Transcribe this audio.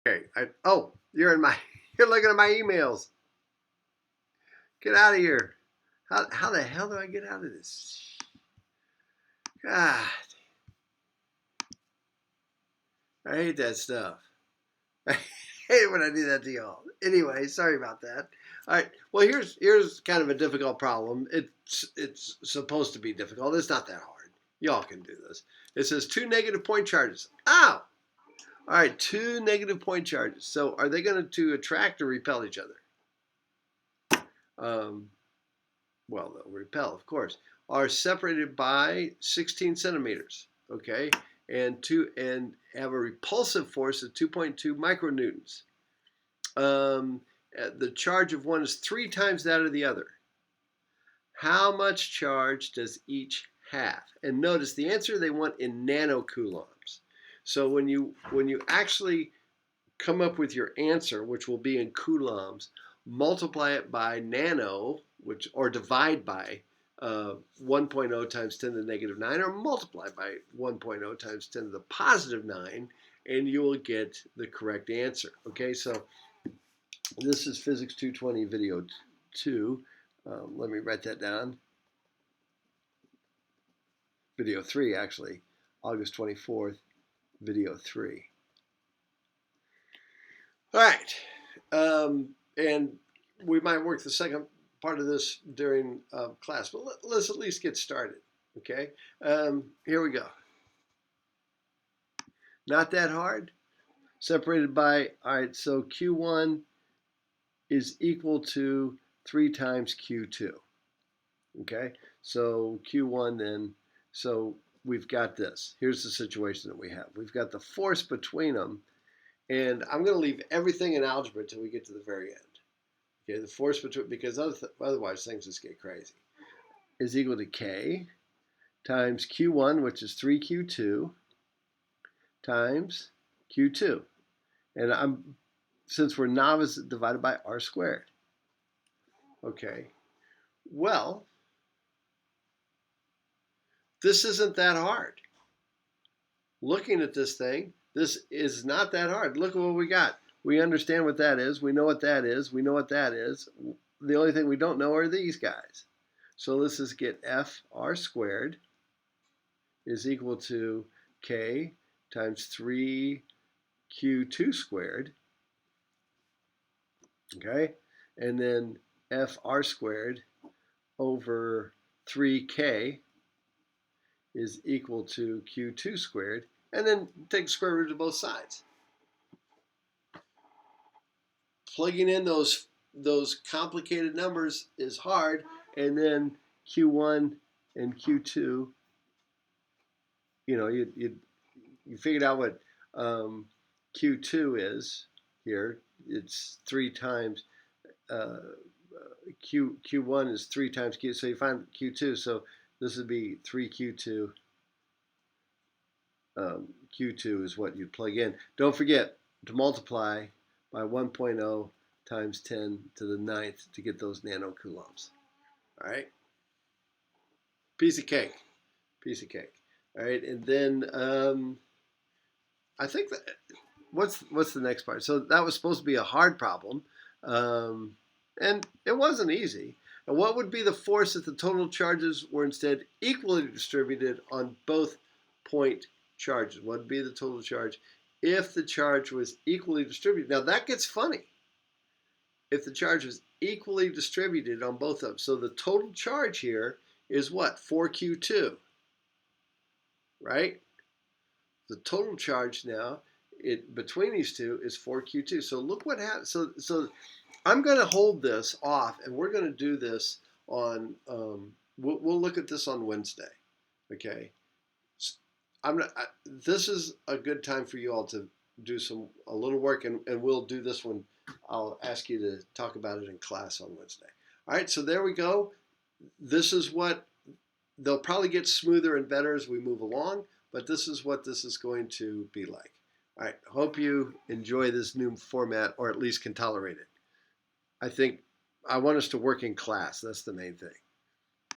Okay. Oh, you're you're looking at my emails. Get out of here. How the hell do I get out of this? God, I hate that stuff. I hate when I do that to y'all. Anyway, sorry about that. All right. Well, here's kind of a difficult problem. It's supposed to be difficult. It's not that hard. Y'all can do this. It says two negative point charges. Ow! All right, two negative point charges. So are they going to attract or repel each other? Um, well, they'll repel, of course. Are separated by 16 centimeters. Okay, and have a repulsive force of 2.2 micronewtons. The charge of one is 3 times that of the other. How much charge does each have? And notice the answer they want in nanocoulombs. So when you actually come up with your answer, which will be in coulombs, multiply it by nano, or divide by 1.0 times 10 to the negative 9, or multiply by 1.0 times 10 to the positive 9, and you will get the correct answer. Okay, so this is Physics 220 video 2. Let me write that down. Video 3, actually, August 24th, video 3. All right, and we might work the second part of this during class, but let's at least get started, okay? Here we go. Not that hard. Separated by, all right, so Q1 is equal to 3 times Q2, okay? So Q1 then, so we've got this. Here's the situation that we have. We've got the force between them, and I'm going to leave everything in algebra until we get to the very end. Okay, the force between, because otherwise things just get crazy, is equal to K times Q1, which is 3Q2, times Q2. And since we're novice, divided by R squared. Okay, well, this isn't that hard. Looking at this thing, this is not that hard. Look at what we got. We understand what that is. We know what that is. We know what that is. The only thing we don't know are these guys. So let's just get FR squared is equal to K times 3Q2 squared. Okay? And then FR squared over 3K is equal to Q2 squared. And then take square root of both sides. Plugging in those complicated numbers is hard, and then Q1 and Q2, you know, you figured out what Q2 is here. It's 3 times Q1 is 3 times Q, so you find Q2. So this would be 3Q2. Q2 is what you plug in. Don't forget to multiply by 1.0 times 10 to the 9th to get those nanocoulombs. All right? Piece of cake. Piece of cake. All right, and then I think that, what's the next part? So that was supposed to be a hard problem, and it wasn't easy. And what would be the force if the total charges were instead equally distributed on both point charges? What would be the total charge if the charge was equally distributed? Now that gets funny. If the charge was equally distributed on both of them. So the total charge here is what? 4Q2, right? The total charge now between these two is 4Q2. So look what happens. So I'm going to hold this off, and we're going to do this on, we'll look at this on Wednesday, okay? This is a good time for you all to do a little work, and we'll do this one. I'll ask you to talk about it in class on Wednesday. All right, so there we go. This is what, they'll probably get smoother and better as we move along, but this is what this is going to be like. All right, hope you enjoy this new format, or at least can tolerate it. I want us to work in class. That's the main thing.